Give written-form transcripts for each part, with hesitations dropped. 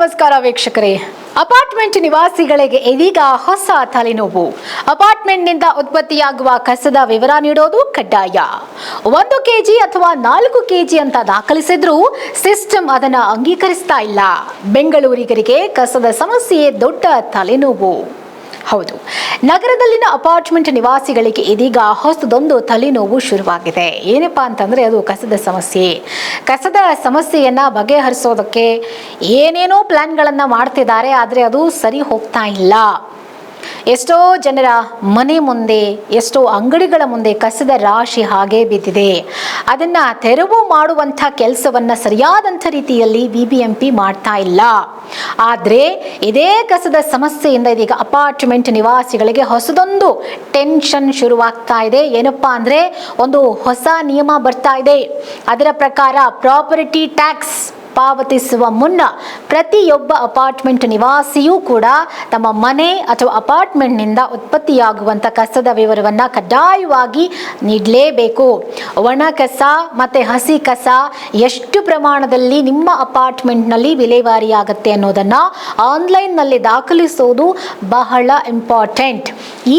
ನಮಸ್ಕಾರ ವೀಕ್ಷಕರೇ. ಅಪಾರ್ಟ್ಮೆಂಟ್ ನಿವಾಸಿಗಳಿಗೆ ಇದೀಗ ಹೊಸ ತಲೆನೋವು. ಅಪಾರ್ಟ್ಮೆಂಟ್ನಿಂದ ಉತ್ಪತ್ತಿಯಾಗುವ ಕಸದ ವಿವರ ನೀಡೋದು ಕಡ್ಡಾಯ. 1 ಕೆಜಿ ಅಥವಾ 4 ಕೆಜಿ ಅಂತ ದಾಖಲಿಸಿದ್ರೂ ಸಿಸ್ಟಮ್ ಅದನ್ನ ಅಂಗೀಕರಿಸ್ತಾ ಇಲ್ಲ. ಬೆಂಗಳೂರಿಗರಿಗೆ ಕಸದ ಸಮಸ್ಯೆ ದೊಡ್ಡ ತಲೆನೋವು. ಹೌದು, ನಗರದಲ್ಲಿನ ಅಪಾರ್ಟ್ಮೆಂಟ್ ನಿವಾಸಿಗಳಿಗೆ ಇದೀಗ ಹೊಸದೊಂದು ತಲೆನೋವು ಶುರುವಾಗಿದೆ. ಏನಪ್ಪಾ ಅಂತಂದ್ರೆ ಅದು ಕಸದ ಸಮಸ್ಯೆ. ಕಸದ ಸಮಸ್ಯೆಯನ್ನ ಬಗೆಹರಿಸೋದಕ್ಕೆ ಏನೇನೋ ಪ್ಲಾನ್ಗಳನ್ನ ಮಾಡ್ತಿದ್ದಾರೆ, ಆದರೆ ಅದು ಸರಿ ಹೋಗ್ತಾ ಇಲ್ಲ. ಎಷ್ಟೋ ಜನರ ಮನೆ ಮುಂದೆ, ಎಷ್ಟೋ ಅಂಗಡಿಗಳ ಮುಂದೆ ಕಸದ ರಾಶಿ ಹಾಗೆ ಬಿದ್ದಿದೆ. ಅದನ್ನ ತೆರವು ಮಾಡುವಂಥ ಕೆಲಸವನ್ನ ಸರಿಯಾದಂಥ ರೀತಿಯಲ್ಲಿ ಬಿಬಿಎಂಪಿ ಮಾಡ್ತಾ ಇಲ್ಲ. ಆದ್ರೆ ಇದೇ ಕಸದ ಸಮಸ್ಯೆಯಿಂದ ಇದೀಗ ಅಪಾರ್ಟ್ಮೆಂಟ್ ನಿವಾಸಿಗಳಿಗೆ ಹೊಸದೊಂದು ಟೆನ್ಷನ್ ಶುರುವಾಗ್ತಾ ಇದೆ. ಏನಪ್ಪಾ ಅಂದ್ರೆ ಒಂದು ಹೊಸ ನಿಯಮ ಬರ್ತಾ ಇದೆ. ಅದರ ಪ್ರಕಾರ ಪ್ರಾಪರ್ಟಿ ಟ್ಯಾಕ್ಸ್ ಪಾವತಿಸುವ ಮುನ್ನ ಪ್ರತಿಯೊಬ್ಬ ಅಪಾರ್ಟ್ಮೆಂಟ್ ನಿವಾಸಿಯೂ ಕೂಡ ತಮ್ಮ ಮನೆ ಅಥವಾ ಅಪಾರ್ಟ್ಮೆಂಟ್ನಿಂದ ಉತ್ಪತ್ತಿಯಾಗುವಂಥ ಕಸದ ವಿವರವನ್ನು ಕಡ್ಡಾಯವಾಗಿ ನೀಡಲೇಬೇಕು. ಒಣ ಕಸ ಮತ್ತು ಹಸಿ ಕಸ ಎಷ್ಟು ಪ್ರಮಾಣದಲ್ಲಿ ನಿಮ್ಮ ಅಪಾರ್ಟ್ಮೆಂಟ್ನಲ್ಲಿ ವಿಲೇವಾರಿಯಾಗುತ್ತೆ ಅನ್ನೋದನ್ನು ಆನ್ಲೈನ್ನಲ್ಲಿ ದಾಖಲಿಸೋದು ಬಹಳ ಇಂಪಾರ್ಟೆಂಟ್.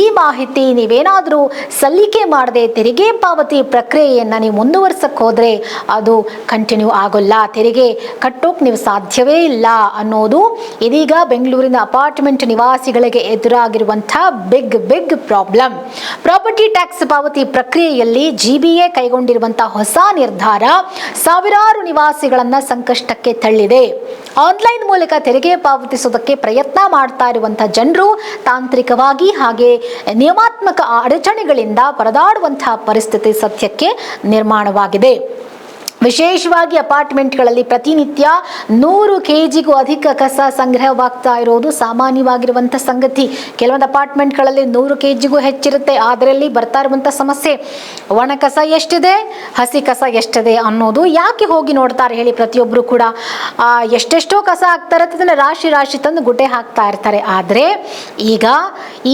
ಈ ಮಾಹಿತಿ ನೀವೇನಾದರೂ ಸಲ್ಲಿಕೆ ಮಾಡದೆ ತೆರಿಗೆ ಪಾವತಿ ಪ್ರಕ್ರಿಯೆಯನ್ನು ನೀವು ಮುಂದುವರ್ಸಕ್ಕೆ ಹೋದರೆ ಅದು ಕಂಟಿನ್ಯೂ ಆಗೋಲ್ಲ. ತೆರಿಗೆ ಕಟ್ಟೋಕ್ ನೀವು ಸಾಧ್ಯವೇ ಇಲ್ಲ ಅನ್ನೋದು ಇದೀಗ ಬೆಂಗಳೂರಿನ ಅಪಾರ್ಟ್ಮೆಂಟ್ ನಿವಾಸಿಗಳಿಗೆ ಎದುರಾಗಿರುವಂತಹ ಬಿಗ್ ಪ್ರಾಬ್ಲಮ್. ಪ್ರಾಪರ್ಟಿ ಟ್ಯಾಕ್ಸ್ ಪಾವತಿ ಪ್ರಕ್ರಿಯೆಯಲ್ಲಿ ಜಿಬಿಎ ಕೈಗೊಂಡಿರುವಂತಹ ಹೊಸ ನಿರ್ಧಾರ ಸಾವಿರಾರು ನಿವಾಸಿಗಳನ್ನ ಸಂಕಷ್ಟಕ್ಕೆ ತಳ್ಳಿದೆ. ಆನ್ಲೈನ್ ಮೂಲಕ ತೆರಿಗೆ ಪಾವತಿಸೋದಕ್ಕೆ ಪ್ರಯತ್ನ ಮಾಡ್ತಾ ಇರುವಂತಹ ಜನರು ತಾಂತ್ರಿಕವಾಗಿ ಹಾಗೆ ನಿಯಮಾತ್ಮಕ ಅಡಚಣೆಗಳಿಂದ ಪರದಾಡುವಂತಹ ಪರಿಸ್ಥಿತಿ ಸದ್ಯಕ್ಕೆ ನಿರ್ಮಾಣವಾಗಿದೆ. ವಿಶೇಷವಾಗಿ ಅಪಾರ್ಟ್ಮೆಂಟ್ಗಳಲ್ಲಿ ಪ್ರತಿನಿತ್ಯ 100 ಕೆಜಿಗೂ ಅಧಿಕ ಕಸ ಸಂಗ್ರಹವಾಗ್ತಾ ಇರೋದು ಸಾಮಾನ್ಯವಾಗಿರುವಂಥ ಸಂಗತಿ. ಕೆಲವೊಂದು ಅಪಾರ್ಟ್ಮೆಂಟ್ಗಳಲ್ಲಿ 100 ಕೆಜಿಗೂ ಹೆಚ್ಚಿರುತ್ತೆ. ಅದರಲ್ಲಿ ಬರ್ತಾ ಇರುವಂಥ ಸಮಸ್ಯೆ ಒಣ ಕಸ ಎಷ್ಟಿದೆ, ಹಸಿ ಕಸ ಎಷ್ಟಿದೆ ಅನ್ನೋದು ಯಾಕೆ ಹೋಗಿ ನೋಡ್ತಾರೆ ಹೇಳಿ? ಪ್ರತಿಯೊಬ್ಬರು ಕೂಡ ಎಷ್ಟೆಷ್ಟೋ ಕಸ ಹಾಕ್ತಾ ಇರುತ್ತೆ, ಅದನ್ನು ರಾಶಿ ತಂದು ಗುಡ್ಡೆ ಹಾಕ್ತಾ ಇರ್ತಾರೆ. ಆದರೆ ಈಗ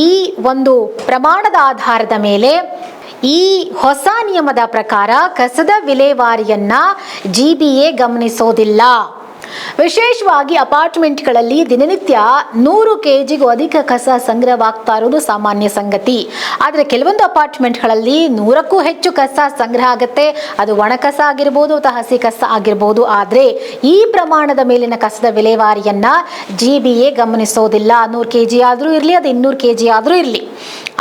ಈ ಒಂದು ಪ್ರಮಾಣದ ಆಧಾರದ ಮೇಲೆ ಈ ಹೊಸ ನಿಯಮದ ಪ್ರಕಾರ ಕಸದ ವಿಲೇವಾರಿಯನ್ನ ಜಿಬಿಎ ಗಮನಿಸೋದಿಲ್ಲ. ವಿಶೇಷವಾಗಿ ಅಪಾರ್ಟ್ಮೆಂಟ್ಗಳಲ್ಲಿ ದಿನನಿತ್ಯ 100 ಕೆಜಿಗೂ ಅಧಿಕ ಕಸ ಸಂಗ್ರಹವಾಗ್ತಾ ಇರೋದು ಸಾಮಾನ್ಯ ಸಂಗತಿ. ಆದರೆ ಕೆಲವೊಂದು ಅಪಾರ್ಟ್ಮೆಂಟ್ಗಳಲ್ಲಿ 100ಕ್ಕೂ ಹೆಚ್ಚು ಕಸ ಸಂಗ್ರಹ ಆಗುತ್ತೆ. ಅದು ಒಣ ಕಸ ಆಗಿರ್ಬೋದು ಅಥವಾ ಹಸಿ ಕಸ ಆಗಿರ್ಬೋದು. ಆದರೆ ಈ ಪ್ರಮಾಣದ ಮೇಲಿನ ಕಸದ ವಿಲೇವಾರಿಯನ್ನ ಜಿಬಿಎ ಗಮನಿಸೋದಿಲ್ಲ. 100 ಕೆಜಿ ಆದರೂ ಇರಲಿ, ಅದು 200 ಕೆಜಿ ಆದರೂ ಇರಲಿ.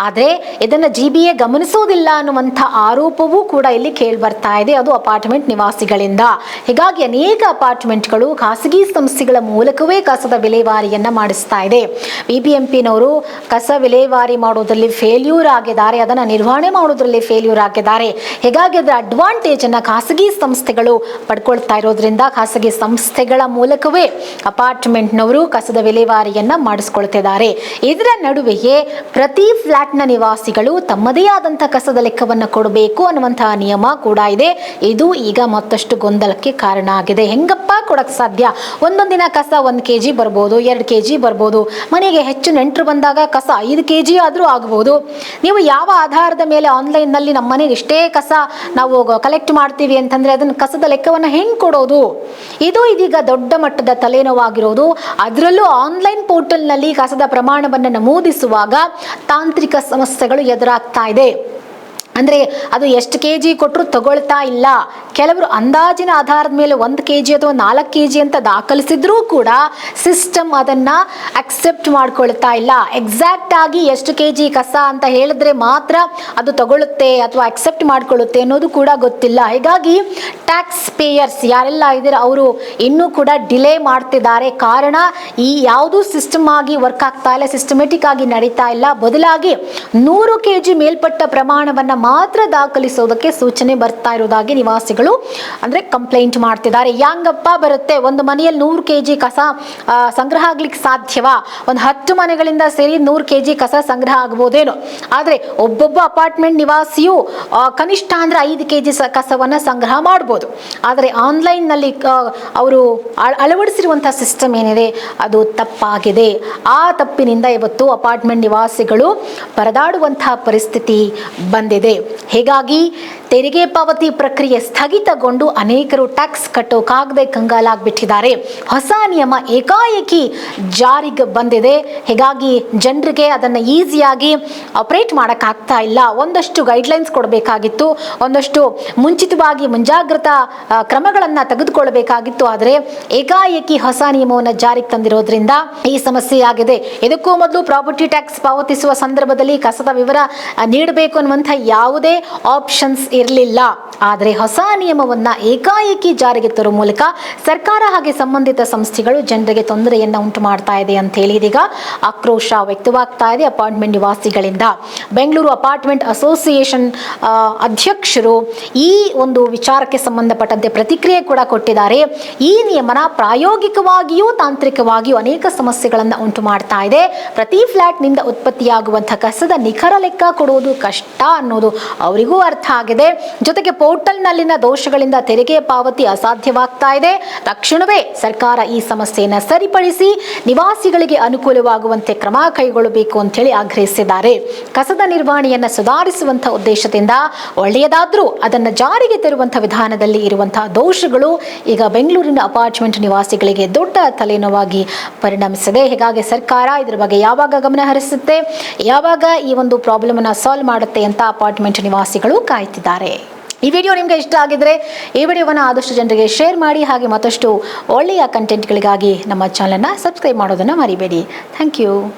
ಆದರೆ ಇದನ್ನು ಜಿಬಿಎ ಗಮನಿಸೋದಿಲ್ಲ ಅನ್ನುವಂಥ ಆರೋಪವೂ ಕೂಡ ಇಲ್ಲಿ ಕೇಳಿ ಬರ್ತಾ ಇದೆ, ಅದು ಅಪಾರ್ಟ್ಮೆಂಟ್ ನಿವಾಸಿಗಳಿಂದ. ಹೀಗಾಗಿ ಅನೇಕ ಅಪಾರ್ಟ್ಮೆಂಟ್ಗಳು ಖಾಸಗಿ ಸಂಸ್ಥೆಗಳ ಮೂಲಕವೇ ಕಸದ ವಿಲೇವಾರಿಯನ್ನ ಮಾಡಿಸ್ತಾ ಇದೆ. ಬಿಬಿಎಂಪಿನವರು ಕಸ ವಿಲೇವಾರಿ ಮಾಡೋದ್ರಲ್ಲಿ ಫೇಲ್ಯೂರ್ ಆಗಿದ್ದಾರೆ, ಅದನ್ನು ನಿರ್ವಹಣೆ ಮಾಡೋದ್ರಲ್ಲಿ ಫೇಲ್ಯೂರ್ ಆಗಿದ್ದಾರೆ. ಹೀಗಾಗಿ ಅದರ ಅಡ್ವಾಂಟೇಜ್ ಅನ್ನ ಖಾಸಗಿ ಸಂಸ್ಥೆಗಳು ಪಡ್ಕೊಳ್ತಾ ಇರೋದ್ರಿಂದ ಖಾಸಗಿ ಸಂಸ್ಥೆಗಳ ಮೂಲಕವೇ ಅಪಾರ್ಟ್ಮೆಂಟ್ನವರು ಕಸದ ವಿಲೇವಾರಿಯನ್ನ ಮಾಡಿಸ್ಕೊಳ್ತಿದ್ದಾರೆ. ಇದರ ನಡುವೆಯೇ ಪ್ರತಿ ಫ್ಲಾಟ್ನ ನಿವಾಸಿಗಳು ತಮ್ಮದೇ ಆದಂಥ ಕಸದ ಲೆಕ್ಕವನ್ನು ಕೊಡಬೇಕು ಅನ್ನುವಂತಹ ನಿಯಮ ಕೂಡ ಇದೆ. ಇದು ಈಗ ಮತ್ತಷ್ಟು ಗೊಂದಲಕ್ಕೆ ಕಾರಣ ಆಗಿದೆ. ಹೆಂಗಪ್ಪ ಕೊಡಕ್ ಸಾಧ್ಯ? ಒಂದೊಂದಿನ ಕಸ 1 ಕೆಜಿ ಬರ್ಬೋದು, 2 ಕೆಜಿ ಬರ್ಬೋದು. ಮನೆಗೆ ಹೆಚ್ಚು ನೆಂಟರು ಬಂದಾಗ ಕಸ 5 ಕೆಜಿ ಆದರೂ ಆಗ್ಬೋದು. ನೀವು ಯಾವ ಆಧಾರದ ಮೇಲೆ ಆನ್ಲೈನ್ನಲ್ಲಿ ನಮ್ಮ ಮನೆಗೆ ಇಷ್ಟೇ ಕಸ ನಾವು ಕಲೆಕ್ಟ್ ಮಾಡ್ತೀವಿ ಅಂತಂದ್ರೆ ಅದನ್ನ ಕಸದ ಲೆಕ್ಕವನ್ನು ಹೆಂಗೆ ಕೊಡೋದು? ಇದು ಇದೀಗ ದೊಡ್ಡ ಮಟ್ಟದ ತಲೆನೋವಾಗಿರೋದು. ಅದರಲ್ಲೂ ಆನ್ಲೈನ್ ಪೋರ್ಟಲ್ನಲ್ಲಿ ಕಸದ ಪ್ರಮಾಣವನ್ನು ನಮೂದಿಸುವಾಗ ತಾಂತ್ರಿಕ ಸಮಸ್ಯೆಗಳು ಎದುರಾಗ್ತಾ ಇದೆ. ಅಂದರೆ ಅದು ಎಷ್ಟು ಕೆಜಿ ಕೊಟ್ಟರು ತಗೊಳ್ತಾ ಇಲ್ಲ. ಕೆಲವರು ಅಂದಾಜಿನ ಆಧಾರದ ಮೇಲೆ 1 ಕೆಜಿ ಅಥವಾ 4 ಕೆಜಿ ಅಂತ ದಾಖಲಿಸಿದ್ರೂ ಕೂಡ ಸಿಸ್ಟಮ್ ಅದನ್ನ ಅಕ್ಸೆಪ್ಟ್ ಮಾಡ್ಕೊಳ್ತಾ ಇಲ್ಲ. ಎಕ್ಸಾಕ್ಟ್ ಆಗಿ ಎಷ್ಟು ಕೆಜಿ ಕಸ ಅಂತ ಹೇಳಿದ್ರೆ ಮಾತ್ರ ಅದು ತಗೊಳ್ಳುತ್ತೆ ಅಥವಾ ಅಕ್ಸೆಪ್ಟ್ ಮಾಡ್ಕೊಳ್ಳುತ್ತೆ ಅನ್ನೋದು ಕೂಡ ಗೊತ್ತಿಲ್ಲ. ಹೀಗಾಗಿ ಟ್ಯಾಕ್ಸ್ ಪೇಯರ್ಸ್ ಯಾರೆಲ್ಲ ಇದ್ದಾರೆ ಅವರು ಇನ್ನೂ ಕೂಡ ಡಿಲೇ ಮಾಡ್ತಿದ್ದಾರೆ. ಕಾರಣ ಈ ಯಾವುದೂ ಸಿಸ್ಟಮ್ ಆಗಿ ವರ್ಕ್ ಆಗ್ತಾ ಇಲ್ಲ, ಸಿಸ್ಟಮೆಟಿಕ್ ಆಗಿ ನಡೀತಾ ಇಲ್ಲ. ಬದಲಾಗಿ 100 ಕೆಜಿ ಮೇಲ್ಪಟ್ಟ ಪ್ರಮಾಣವನ್ನ ಮಾತ್ರ ದಾಖಲಿಸೋದಕ್ಕೆ ಸೂಚನೆ ಬರ್ತಾ ಇರೋದಾಗಿ ನಿವಾಸಿಗಳು ಅಂದ್ರೆ ಕಂಪ್ಲೇಂಟ್ ಮಾಡ್ತಿದ್ದಾರೆ. ಯಾಂಗಪ್ಪ ಬರುತ್ತೆ, ಒಂದು ಮನೆಯಲ್ಲಿ 100 ಕೆಜಿ ಕಸ ಸಂಗ್ರಹ ಆಗ್ಲಿಕ್ಕೆ ಸಾಧ್ಯವಾ? ಒಂದು 10 ಮನೆಗಳಿಂದ ಸೇರಿ 100 ಕೆಜಿ ಕಸ ಸಂಗ್ರಹ ಆಗ್ಬೋದೇನೋ. ಆದ್ರೆ ಒಬ್ಬೊಬ್ಬ ಅಪಾರ್ಟ್ಮೆಂಟ್ ನಿವಾಸಿಯು ಕನಿಷ್ಠ ಅಂದ್ರೆ 5 ಕೆಜಿ ಕಸವನ್ನ ಸಂಗ್ರಹ ಮಾಡ್ಬೋದು. ಆದರೆ ಆನ್ಲೈನ್ ನಲ್ಲಿ ಅವರು ಅಳವಡಿಸಿರುವಂತಹ ಸಿಸ್ಟಮ್ ಏನಿದೆ ಅದು ತಪ್ಪಾಗಿದೆ. ಆ ತಪ್ಪಿನಿಂದ ಇವತ್ತು ಅಪಾರ್ಟ್ಮೆಂಟ್ ನಿವಾಸಿಗಳು ಪರದಾಡುವಂತಹ ಪರಿಸ್ಥಿತಿ ಬಂದಿದೆ. ಹೀಗಾಗಿ ತೆರಿಗೆ ಪಾವತಿ ಪ್ರಕ್ರಿಯೆ ಸ್ಥಗಿತಗೊಂಡು ಅನೇಕರು ಟ್ಯಾಕ್ಸ್ ಕಟ್ಟೋಕಾಗದೆ ಕಂಗಾಲಾಗ್ಬಿಟ್ಟಿದ್ದಾರೆ. ಹೊಸ ನಿಯಮ ಏಕಾಏಕಿ ಜಾರಿಗೆ ಬಂದಿದೆ. ಹೀಗಾಗಿ ಜನರಿಗೆ ಅದನ್ನು ಈಸಿಯಾಗಿ ಆಪರೇಟ್ ಮಾಡೋಕ್ಕಾಗ್ತಾ ಇಲ್ಲ. ಒಂದಷ್ಟು ಗೈಡ್ಲೈನ್ಸ್ ಕೊಡಬೇಕಾಗಿತ್ತು, ಒಂದಷ್ಟು ಮುಂಚಿತವಾಗಿ ಮುಂಜಾಗ್ರತಾ ಕ್ರಮಗಳನ್ನು ತೆಗೆದುಕೊಳ್ಳಬೇಕಾಗಿತ್ತು. ಆದರೆ ಏಕಾಏಕಿ ಹೊಸ ನಿಯಮವನ್ನು ಜಾರಿಗೆ ತಂದಿರೋದ್ರಿಂದ ಈ ಸಮಸ್ಯೆ ಆಗಿದೆ. ಇದಕ್ಕೂ ಮೊದಲು ಪ್ರಾಪರ್ಟಿ ಟ್ಯಾಕ್ಸ್ ಪಾವತಿಸುವ ಸಂದರ್ಭದಲ್ಲಿ ಕಸದ ವಿವರ ನೀಡಬೇಕು ಅನ್ನುವಂಥ ಯಾವುದೇ ಆಪ್ಷನ್ಸ್ ಇರಲಿಲ್ಲ. ಆದರೆ ಹೊಸ ನಿಯಮವನ್ನ ಏಕಾಏಕಿ ಜಾರಿಗೆ ತರುವ ಮೂಲಕ ಸರ್ಕಾರ ಹಾಗೆ ಸಂಬಂಧಿತ ಸಂಸ್ಥೆಗಳು ಜನರಿಗೆ ತೊಂದರೆಯನ್ನ ಉಂಟು ಮಾಡ್ತಾ ಇದೆ ಅಂತ ಹೇಳಿ ಇದೀಗ ಆಕ್ರೋಶ ವ್ಯಕ್ತವಾಗ್ತಾ ಇದೆ ಅಪಾರ್ಟ್ಮೆಂಟ್ ನಿವಾಸಿಗಳಿಂದ. ಬೆಂಗಳೂರು ಅಪಾರ್ಟ್ಮೆಂಟ್ ಅಸೋಸಿಯೇಷನ್ ಅಧ್ಯಕ್ಷರು ಈ ಒಂದು ವಿಚಾರಕ್ಕೆ ಸಂಬಂಧಪಟ್ಟಂತೆ ಪ್ರತಿಕ್ರಿಯೆ ಕೂಡ ಕೊಟ್ಟಿದ್ದಾರೆ. ಈ ನಿಯಮನ ಪ್ರಾಯೋಗಿಕವಾಗಿಯೂ ತಾಂತ್ರಿಕವಾಗಿಯೂ ಅನೇಕ ಸಮಸ್ಯೆಗಳನ್ನು ಉಂಟು ಮಾಡ್ತಾ ಇದೆ. ಪ್ರತಿ ಫ್ಲಾಟ್ ನಿಂದ ಉತ್ಪತ್ತಿಯಾಗುವಂತಹ ಕಸದ ನಿಖರ ಲೆಕ್ಕ ಕೊಡುವುದು ಕಷ್ಟ ಅನ್ನೋದು ಅವರಿಗೂ ಅರ್ಥ ಆಗಿದೆ. ಜೊತೆಗೆ ಪೋರ್ಟಲ್ನಲ್ಲಿನ ದೋಷಗಳಿಂದ ತೆರಿಗೆ ಪಾವತಿ ಅಸಾಧ್ಯವಾಗ್ತಾ ಇದೆ. ತಕ್ಷಣವೇ ಸರ್ಕಾರ ಈ ಸಮಸ್ಯೆಯನ್ನು ಸರಿಪಡಿಸಿ ನಿವಾಸಿಗಳಿಗೆ ಅನುಕೂಲವಾಗುವಂತೆ ಕ್ರಮ ಕೈಗೊಳ್ಳಬೇಕು ಅಂತ ಹೇಳಿ ಆಗ್ರಹಿಸಿದ್ದಾರೆ. ಕಸದ ನಿರ್ವಹಣೆಯನ್ನು ಸುಧಾರಿಸುವಂತಹ ಉದ್ದೇಶದಿಂದ ಒಳ್ಳೆಯದಾದ್ರೂ ಅದನ್ನು ಜಾರಿಗೆ ತರುವಂತಹ ವಿಧಾನದಲ್ಲಿ ಇರುವಂತಹ ದೋಷಗಳು ಈಗ ಬೆಂಗಳೂರಿನ ಅಪಾರ್ಟ್ಮೆಂಟ್ ನಿವಾಸಿಗಳಿಗೆ ದೊಡ್ಡ ತಲೆನೋವಾಗಿ ಪರಿಣಮಿಸಿದೆ. ಹೀಗಾಗಿ ಸರ್ಕಾರ ಇದರ ಬಗ್ಗೆ ಯಾವಾಗ ಗಮನ ಹರಿಸುತ್ತೆ, ಯಾವಾಗ ಈ ಒಂದು ಪ್ರಾಬ್ಲಮ್ ಅನ್ನ ಸಾಲ್ವ್ ಮಾಡುತ್ತೆ ಅಂತ ಅಪಾರ್ಟ್ಮೆಂಟ್ ನಿವಾಸಿಗಳು ಕಾಯ್ತಿದ್ದಾರೆ. ಈ ವಿಡಿಯೋ ನಿಮಗೆ ಇಷ್ಟ ಆಗಿದ್ರೆ ಈ ವಿಡಿಯೋವನ್ನು ಆದಷ್ಟು ಜನರಿಗೆ ಶೇರ್ ಮಾಡಿ. ಹಾಗೆ ಮತ್ತಷ್ಟು ಒಳ್ಳೆಯ ಕಂಟೆಂಟ್ಗಳಿಗಾಗಿ ನಮ್ಮ ಚಾನಲ್ನ ಸಬ್ಸ್ಕ್ರೈಬ್ ಮಾಡೋದನ್ನು ಮರಿಬೇಡಿ. Thank you.